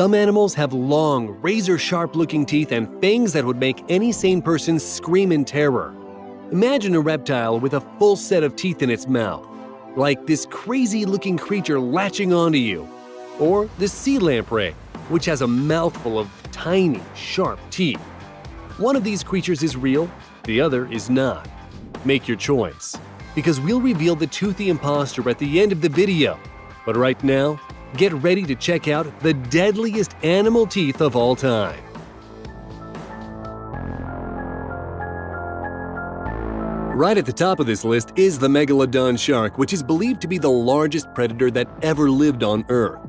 Some animals have long, razor-sharp looking teeth and fangs that would make any sane person scream in terror. Imagine a reptile with a full set of teeth in its mouth, like this crazy-looking creature latching onto you. Or the sea lamprey, which has a mouthful of tiny, sharp teeth. One of these creatures is real, the other is not. Make your choice, because we'll reveal the toothy imposter at the end of the video. But right now, get ready to check out the deadliest animal teeth of all time. Right at the top of this list is the Megalodon shark, which is believed to be the largest predator that ever lived on Earth.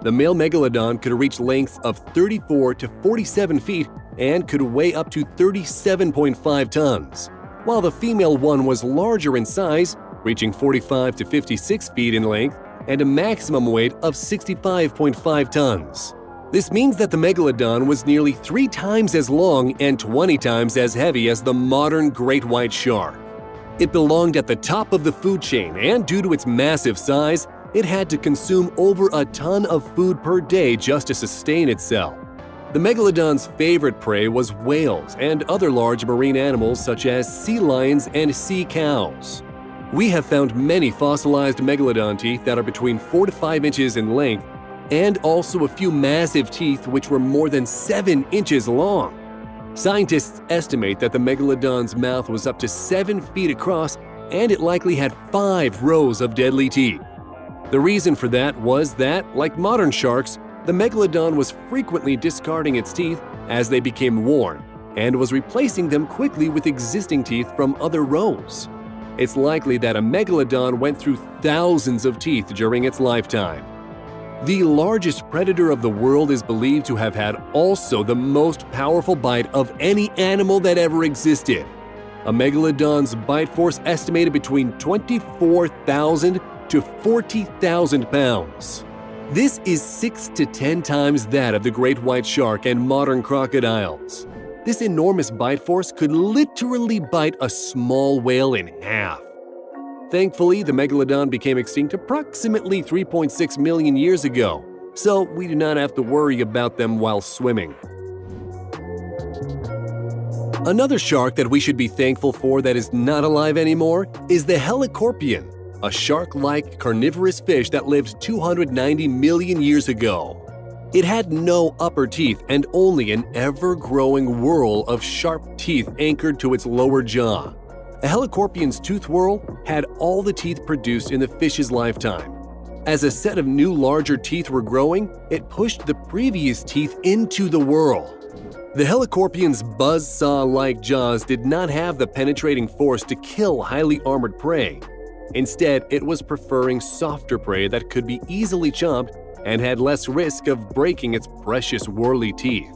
The male Megalodon could reach lengths of 34 to 47 feet and could weigh up to 37.5 tons, while the female one was larger in size, reaching 45 to 56 feet in length and a maximum weight of 65.5 tons. This means that the Megalodon was nearly 3 times as long and 20 times as heavy as the modern great white shark. It belonged at the top of the food chain, and due to its massive size, it had to consume over a ton of food per day just to sustain itself. The Megalodon's favorite prey was whales and other large marine animals such as sea lions and sea cows. We have found many fossilized Megalodon teeth that are between 4 to 5 inches in length, and also a few massive teeth which were more than 7 inches long. Scientists estimate that the Megalodon's mouth was up to 7 feet across, and it likely had 5 rows of deadly teeth. The reason for that was that, like modern sharks, the Megalodon was frequently discarding its teeth as they became worn, and was replacing them quickly with existing teeth from other rows. It's likely that a Megalodon went through thousands of teeth during its lifetime. The largest predator of the world is believed to have had also the most powerful bite of any animal that ever existed. A Megalodon's bite force estimated between 24,000 to 40,000 pounds. This is 6 to 10 times that of the great white shark and modern crocodiles. This enormous bite force could literally bite a small whale in half. Thankfully, the Megalodon became extinct approximately 3.6 million years ago, so we do not have to worry about them while swimming. Another shark that we should be thankful for that is not alive anymore is the helicorpion, a shark-like carnivorous fish that lived 290 million years ago. It had no upper teeth and only an ever-growing whorl of sharp teeth anchored to its lower jaw. A helicorpion's tooth whorl had all the teeth produced in the fish's lifetime. As a set of new larger teeth were growing, it pushed the previous teeth into the whorl. The helicorpion's buzzsaw-like jaws did not have the penetrating force to kill highly armored prey. Instead, it was preferring softer prey that could be easily chomped and had less risk of breaking its precious whorly teeth.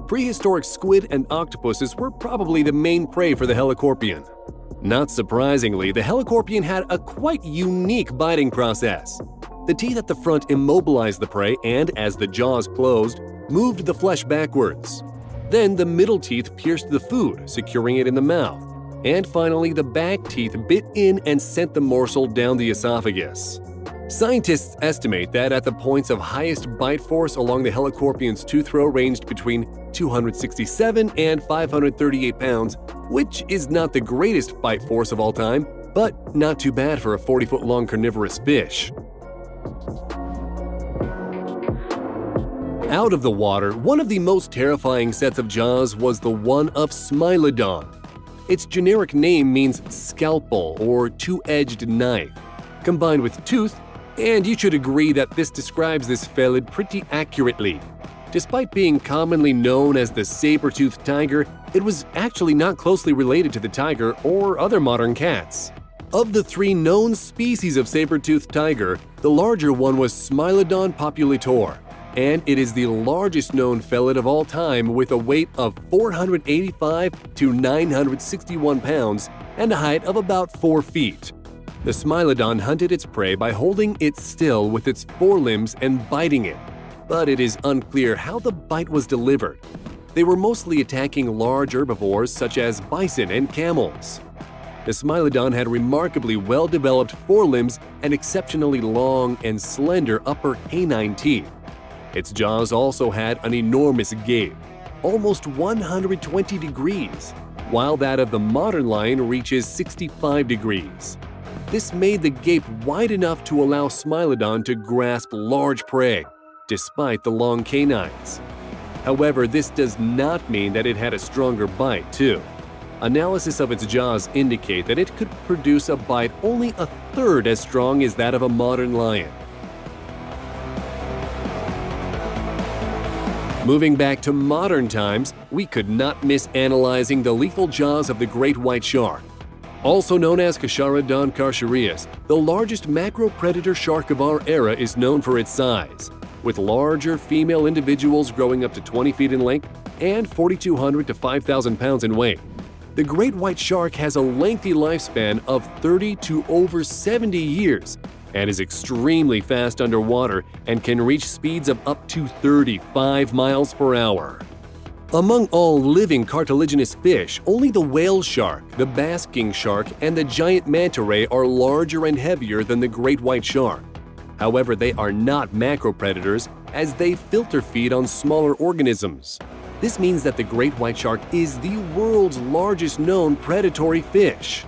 Prehistoric squid and octopuses were probably the main prey for the helicorpion. Not surprisingly, the helicorpion had a quite unique biting process. The teeth at the front immobilized the prey and, as the jaws closed, moved the flesh backwards. Then the middle teeth pierced the food, securing it in the mouth. And finally, the back teeth bit in and sent the morsel down the esophagus. Scientists estimate that at the points of highest bite force along the helicorpion's tooth row ranged between 267 and 538 pounds, which is not the greatest bite force of all time, but not too bad for a 40-foot-long carnivorous fish. Out of the water, one of the most terrifying sets of jaws was the one of Smilodon. Its generic name means scalpel or two-edged knife, combined with tooth, and you should agree that this describes this felid pretty accurately. Despite being commonly known as the saber-toothed tiger, it was actually not closely related to the tiger or other modern cats. Of the 3 known species of saber-toothed tiger, the larger one was Smilodon populator, and it is the largest known felid of all time with a weight of 485 to 961 pounds and a height of about 4 feet. The Smilodon hunted its prey by holding it still with its forelimbs and biting it, but it is unclear how the bite was delivered. They were mostly attacking large herbivores such as bison and camels. The Smilodon had remarkably well-developed forelimbs and exceptionally long and slender upper canine teeth. Its jaws also had an enormous gape, almost 120 degrees, while that of the modern lion reaches 65 degrees. This made the gape wide enough to allow Smilodon to grasp large prey, despite the long canines. However, this does not mean that it had a stronger bite, too. Analysis of its jaws indicate that it could produce a bite only a third as strong as that of a modern lion. Moving back to modern times, we could not miss analyzing the lethal jaws of the great white shark. Also known as Carcharodon carcharias, the largest macropredator shark of our era is known for its size, with larger female individuals growing up to 20 feet in length and 4,200 to 5,000 pounds in weight. The great white shark has a lengthy lifespan of 30 to over 70 years and is extremely fast underwater and can reach speeds of up to 35 miles per hour. Among all living cartilaginous fish, only the whale shark, the basking shark, and the giant manta ray are larger and heavier than the great white shark. However, they are not macropredators as they filter feed on smaller organisms. This means that the great white shark is the world's largest known predatory fish.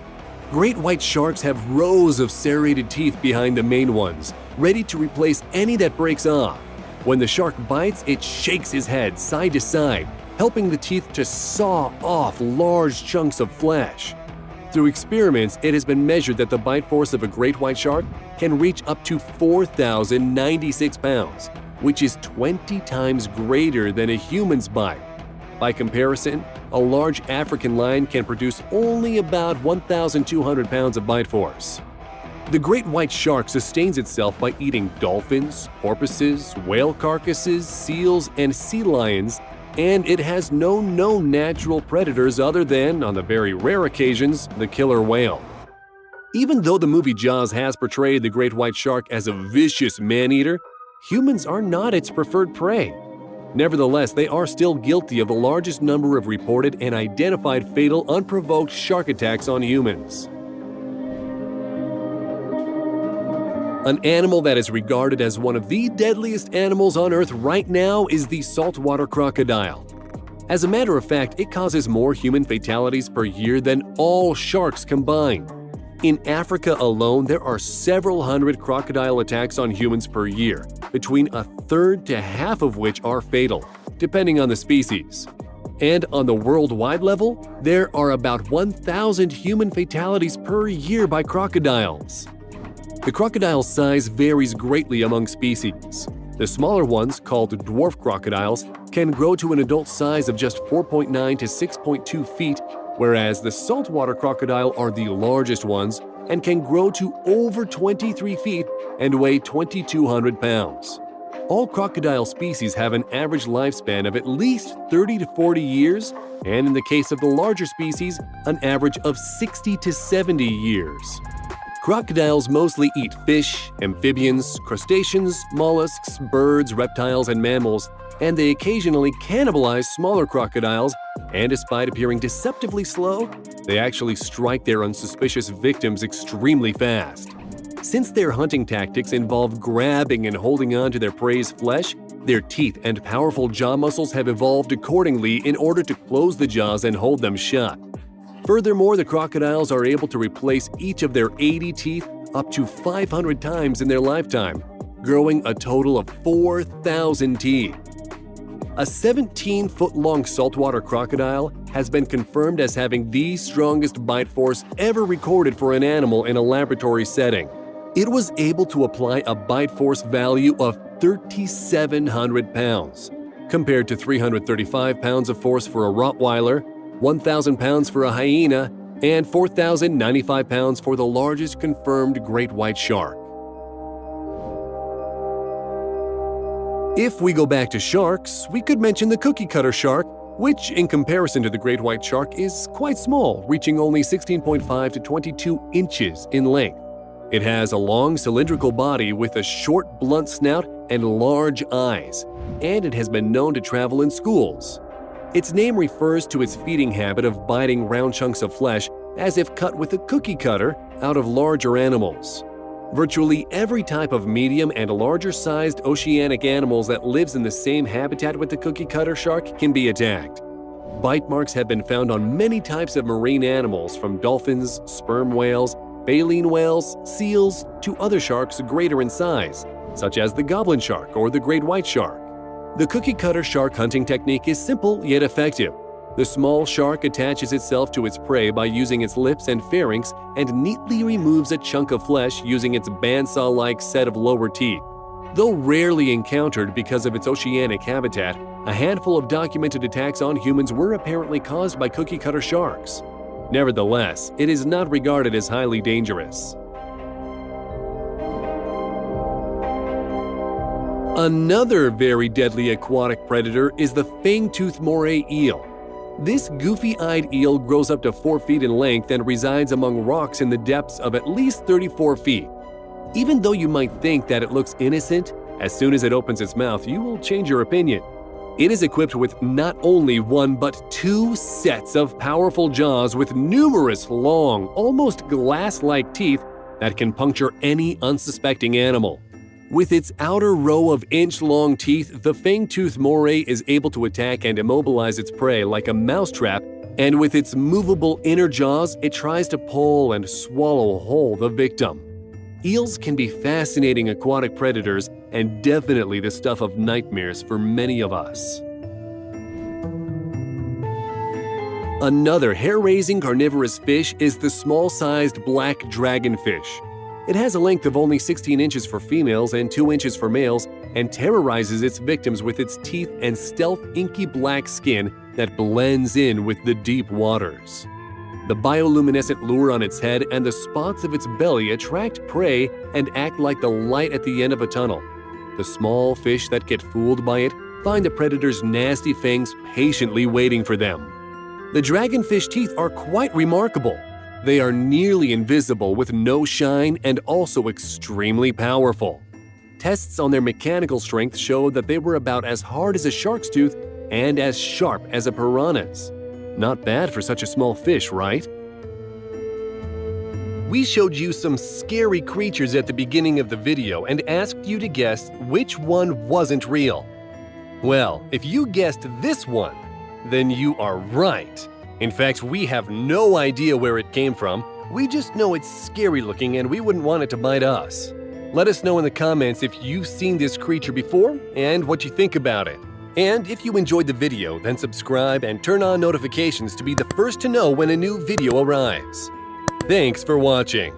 Great white sharks have rows of serrated teeth behind the main ones, ready to replace any that breaks off. When the shark bites, it shakes his head side to side, helping the teeth to saw off large chunks of flesh. Through experiments, it has been measured that the bite force of a great white shark can reach up to 4,096 pounds, which is 20 times greater than a human's bite. By comparison, a large African lion can produce only about 1,200 pounds of bite force. The great white shark sustains itself by eating dolphins, porpoises, whale carcasses, seals, and sea lions, and it has no known natural predators other than, on the very rare occasions, the killer whale. Even though the movie Jaws has portrayed the great white shark as a vicious man-eater, humans are not its preferred prey. Nevertheless, they are still guilty of the largest number of reported and identified fatal unprovoked shark attacks on humans. An animal that is regarded as one of the deadliest animals on Earth right now is the saltwater crocodile. As a matter of fact, it causes more human fatalities per year than all sharks combined. In Africa alone, there are several hundred crocodile attacks on humans per year, between a third to half of which are fatal, depending on the species. And on the worldwide level, there are about 1,000 human fatalities per year by crocodiles. The crocodile's size varies greatly among species. The smaller ones, called dwarf crocodiles, can grow to an adult size of just 4.9 to 6.2 feet, whereas the saltwater crocodile are the largest ones and can grow to over 23 feet and weigh 2,200 pounds. All crocodile species have an average lifespan of at least 30 to 40 years, and in the case of the larger species, an average of 60 to 70 years. Crocodiles mostly eat fish, amphibians, crustaceans, mollusks, birds, reptiles, and mammals, and they occasionally cannibalize smaller crocodiles, and despite appearing deceptively slow, they actually strike their unsuspicious victims extremely fast. Since their hunting tactics involve grabbing and holding on to their prey's flesh, their teeth and powerful jaw muscles have evolved accordingly in order to close the jaws and hold them shut. Furthermore, the crocodiles are able to replace each of their 80 teeth up to 500 times in their lifetime, growing a total of 4,000 teeth. A 17-foot-long saltwater crocodile has been confirmed as having the strongest bite force ever recorded for an animal in a laboratory setting. It was able to apply a bite force value of 3,700 pounds, compared to 335 pounds of force for a Rottweiler, 1,000 pounds for a hyena, and 4,095 pounds for the largest confirmed great white shark. If we go back to sharks, we could mention the cookie cutter shark, which in comparison to the great white shark is quite small, reaching only 16.5 to 22 inches in length. It has a long cylindrical body with a short blunt snout and large eyes, and it has been known to travel in schools. Its name refers to its feeding habit of biting round chunks of flesh as if cut with a cookie cutter out of larger animals. Virtually every type of medium and larger-sized oceanic animals that lives in the same habitat with the cookie cutter shark can be attacked. Bite marks have been found on many types of marine animals, from dolphins, sperm whales, baleen whales, seals, to other sharks greater in size, such as the goblin shark or the great white shark. The cookie cutter shark hunting technique is simple yet effective. The small shark attaches itself to its prey by using its lips and pharynx and neatly removes a chunk of flesh using its bandsaw-like set of lower teeth. Though rarely encountered because of its oceanic habitat, a handful of documented attacks on humans were apparently caused by cookie cutter sharks. Nevertheless, it is not regarded as highly dangerous. Another very deadly aquatic predator is the fang-toothed moray eel. This goofy-eyed eel grows up to 4 feet in length and resides among rocks in the depths of at least 34 feet. Even though you might think that it looks innocent, as soon as it opens its mouth, you will change your opinion. It is equipped with not only 1 but 2 sets of powerful jaws with numerous long, almost glass-like teeth that can puncture any unsuspecting animal. With its outer row of inch-long teeth, the fang-toothed moray is able to attack and immobilize its prey like a mousetrap, and with its movable inner jaws, it tries to pull and swallow whole the victim. Eels can be fascinating aquatic predators and definitely the stuff of nightmares for many of us. Another hair-raising carnivorous fish is the small-sized black dragonfish. It has a length of only 16 inches for females and 2 inches for males, and terrorizes its victims with its teeth and stealth inky black skin that blends in with the deep waters. The bioluminescent lure on its head and the spots of its belly attract prey and act like the light at the end of a tunnel. The small fish that get fooled by it find the predator's nasty fangs patiently waiting for them. The dragonfish teeth are quite remarkable. They are nearly invisible with no shine and also extremely powerful. Tests on their mechanical strength show that they were about as hard as a shark's tooth and as sharp as a piranha's. Not bad for such a small fish, right? We showed you some scary creatures at the beginning of the video and asked you to guess which one wasn't real. Well, if you guessed this one, then you are right. In fact, we have no idea where it came from. We just know it's scary looking and we wouldn't want it to bite us. Let us know in the comments if you've seen this creature before and what you think about it. And if you enjoyed the video, then subscribe and turn on notifications to be the first to know when a new video arrives. Thanks for watching.